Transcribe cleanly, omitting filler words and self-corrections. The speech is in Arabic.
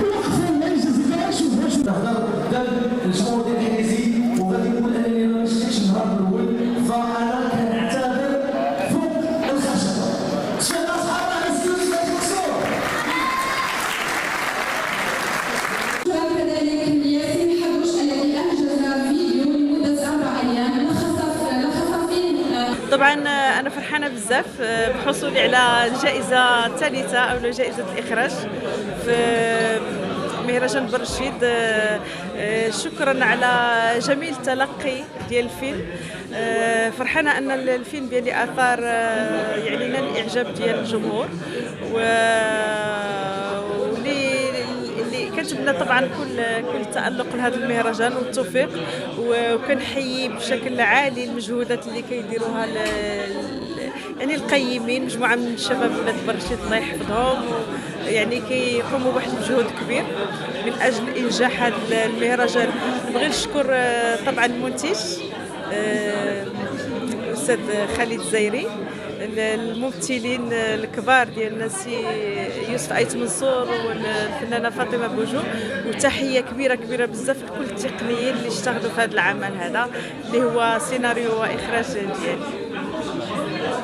وقفوا ما يجوز شوف واش نهضر قدام الجمهور ديال الانجليزي وغادي نقول انني ما مشيتش النهار الاول فانا كنعتذر فوق الخشب. شكرا اصحاب السيوس المكسور. كذلك ياسين حبوش الذي انجز فيديو لمده 4 ايام لخص فيه. طبعا انا فرحانه بزاف بحصولي على الجائزه الثالثه او جائزه الاخراج في مهرجان برشيد. شكرا على جميل التلقي ديال الفيلم. فرحانه ان الفيلم ديالي اثار يعني نال الاعجاب ديال الجمهور كنتمنى طبعا كل التألق لهذا المهرجان والتوفيق، وكنحيي بشكل عالي المجهودات اللي كيديروها يعني القيمين، مجموعه من الشباب ولاد برشيد الله يحفظهم، يعني كيقوموا بواحد المجهود كبير من اجل انجاح هذا المهرجان. نبغي نشكر طبعا المنتج الاستاذ خالد الزايري، الممثلين الكبار ديالنا سي يوسف ايت منصور والفنانه فاطمه بوجو، وتحيه كبيره بزاف لكل التقنيين اللي اشتغلوا في هذا العمل هذا اللي هو سيناريو واخراج ديالي.